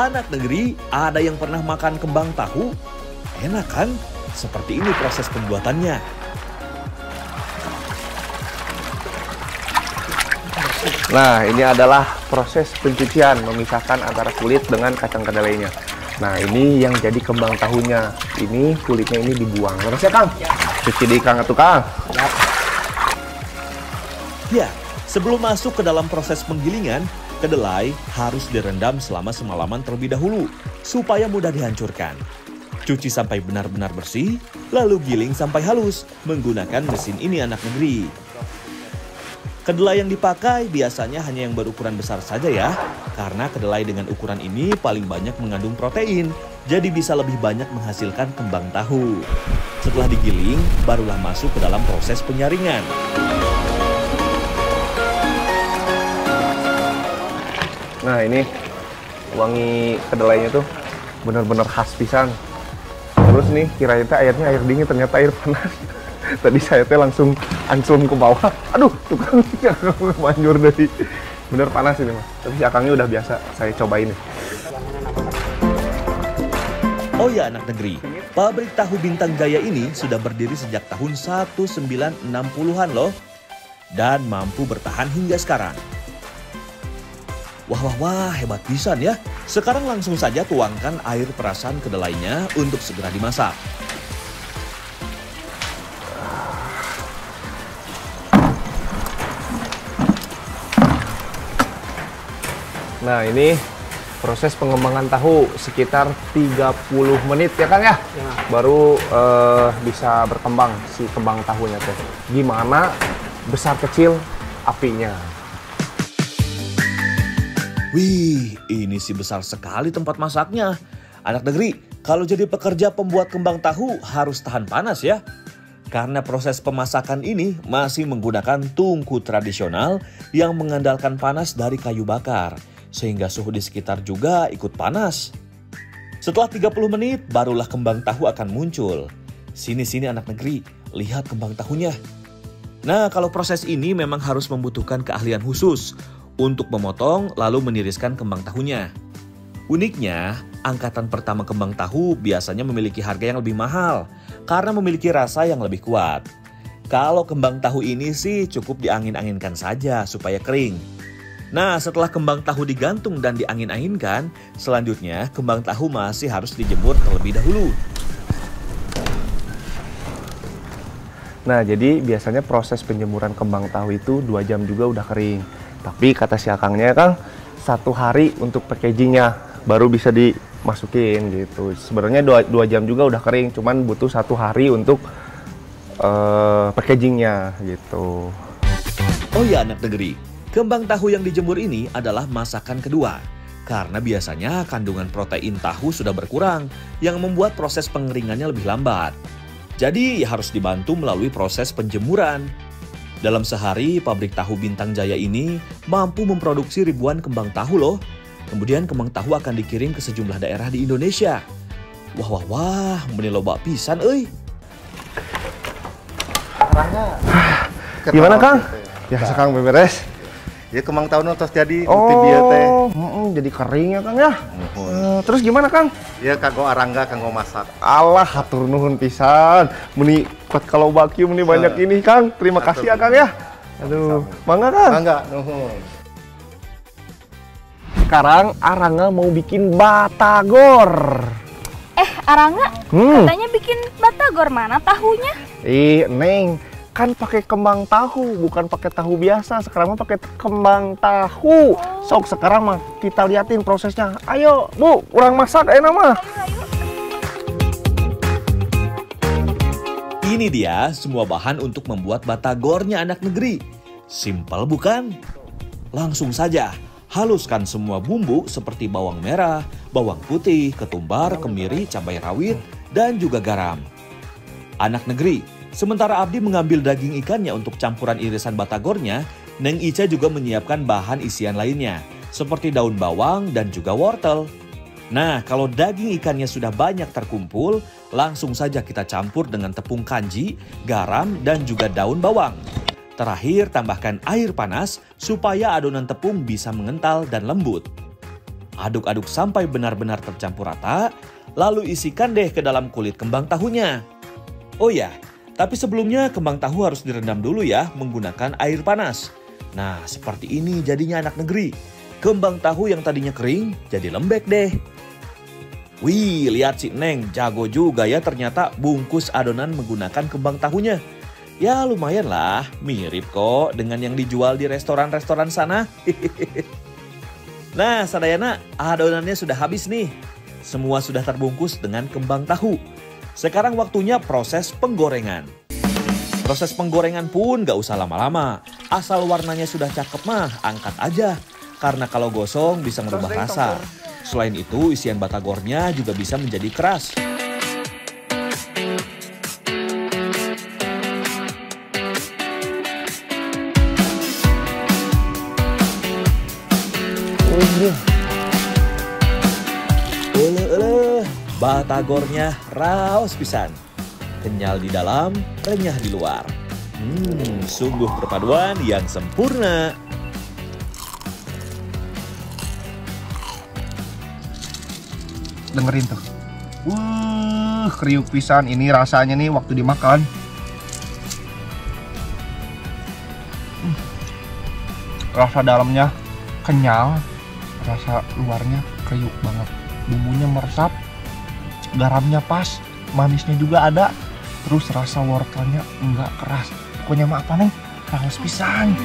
Anak negeri, ada yang pernah makan kembang tahu? Enak kan? Seperti ini proses pembuatannya. Nah, ini adalah proses pencucian, memisahkan antara kulit dengan kacang kedelainya. Nah, ini yang jadi kembang tahunya. Ini kulitnya ini dibuang. Terus ya, Kang? Cuci di Kang atuh, Kang. Ya, sebelum masuk ke dalam proses penggilingan, kedelai harus direndam selama semalaman terlebih dahulu, supaya mudah dihancurkan. Cuci sampai benar-benar bersih, lalu giling sampai halus menggunakan mesin ini anak negeri. Kedelai yang dipakai biasanya hanya yang berukuran besar saja ya, karena kedelai dengan ukuran ini paling banyak mengandung protein, jadi bisa lebih banyak menghasilkan kembang tahu. Setelah digiling, barulah masuk ke dalam proses penyaringan. Nah, ini wangi kedelainya tuh benar-benar khas pisan. Terus nih, kirain airnya air dingin, ternyata air panas. Tadi saya langsung anclum ke bawah. Aduh, tukang manjur dari. Bener panas ini, Mas. Tapi si Akangnya udah biasa, saya cobain nih. Oh ya anak negeri, pabrik tahu Bintang Jaya ini sudah berdiri sejak tahun 1960-an loh. Dan mampu bertahan hingga sekarang. Wah, hebat pisan ya. Sekarang langsung saja tuangkan air perasan kedelainya untuk segera dimasak. Nah, ini proses pengembangan tahu sekitar 30 menit ya, Kang ya? Ya. Baru bisa berkembang si kembang tahunya tuh. Gimana besar kecil apinya. Wih, ini sih besar sekali tempat masaknya. Anak negeri, kalau jadi pekerja pembuat kembang tahu harus tahan panas ya. Karena proses pemasakan ini masih menggunakan tungku tradisional yang mengandalkan panas dari kayu bakar. Sehingga suhu di sekitar juga ikut panas. Setelah 30 menit, barulah kembang tahu akan muncul. Sini anak negeri, lihat kembang tahunya. Nah, kalau proses ini memang harus membutuhkan keahlian khusus untuk memotong lalu meniriskan kembang tahunya. Uniknya, angkatan pertama kembang tahu biasanya memiliki harga yang lebih mahal karena memiliki rasa yang lebih kuat. Kalau kembang tahu ini sih cukup diangin-anginkan saja supaya kering. Nah, setelah kembang tahu digantung dan diangin-anginkan, selanjutnya kembang tahu masih harus dijemur terlebih dahulu. Nah, jadi biasanya proses penjemuran kembang tahu itu 2 jam juga udah kering. Tapi kata si Akangnya, Kang, 1 hari untuk packagingnya baru bisa dimasukin gitu. Sebenarnya 2 jam juga udah kering, cuman butuh 1 hari untuk packagingnya gitu. Oh ya anak negeri, kembang tahu yang dijemur ini adalah masakan kedua. Karena biasanya kandungan protein tahu sudah berkurang, yang membuat proses pengeringannya lebih lambat. Jadi harus dibantu melalui proses penjemuran. Dalam sehari, pabrik tahu Bintang Jaya ini mampu memproduksi ribuan kembang tahu loh. Kemudian kembang tahu akan dikirim ke sejumlah daerah di Indonesia. Wah, meni loba pisan euy. Gimana, Kang? Ya, sekarang beberes. Ya kembang tahu terus jadi jadi kering ya, Kang ya. Terus gimana, Kang? Ya kanggo arangga, kanggo masak. Allah, hatur nuhun pisan. Meni kuat kalau baki meni banyak ini, Kang. Terima kasih ya, Kang ya. Aduh, mangga, Kang. Mangga, nuhun. Sekarang Arangga mau bikin batagor. Arangga, katanya bikin batagor, mana tahunya? Neng, kan pakai kembang tahu, bukan pakai tahu biasa. Sekarang mah pakai kembang tahu. Sok sekarang mah kita liatin prosesnya. Ayo, Bu, urang masak enak mah. Ini dia semua bahan untuk membuat batagornya anak negeri. Simpel bukan? Langsung saja, haluskan semua bumbu seperti bawang merah, bawang putih, ketumbar, kemiri, cabai rawit, dan juga garam. Anak negeri, sementara Abdi mengambil daging ikannya untuk campuran irisan batagornya, Neng Ica juga menyiapkan bahan isian lainnya, seperti daun bawang dan juga wortel. Nah, kalau daging ikannya sudah banyak terkumpul, langsung saja kita campur dengan tepung kanji, garam, dan juga daun bawang. Terakhir, tambahkan air panas supaya adonan tepung bisa mengental dan lembut. Aduk-aduk sampai benar-benar tercampur rata, lalu isikan deh ke dalam kulit kembang tahunya. Oh ya, tapi sebelumnya kembang tahu harus direndam dulu ya menggunakan air panas. Nah, seperti ini jadinya anak negeri. Kembang tahu yang tadinya kering jadi lembek deh. Wih, lihat si Neng, jago juga ya ternyata bungkus adonan menggunakan kembang tahunya. Ya lumayan lah, mirip kok dengan yang dijual di restoran-restoran sana. Nah, sadayana adonannya sudah habis nih. Semua sudah terbungkus dengan kembang tahu. Sekarang waktunya proses penggorengan. Proses penggorengan pun gak usah lama-lama. Asal warnanya sudah cakep mah, angkat aja. Karena kalau gosong bisa merubah rasa. Selain itu, isian batagornya juga bisa menjadi keras. Batagornya raos pisan. Kenyal di dalam, renyah di luar. Sungguh perpaduan yang sempurna. Dengerin tuh. Kriuk pisan ini rasanya nih waktu dimakan. Rasa dalamnya kenyal, rasa luarnya kriuk banget. Bumbunya meresap, garamnya pas, manisnya juga ada. Terus rasa wortelnya enggak keras. Pokoknya mah apa nih? Raos pisan.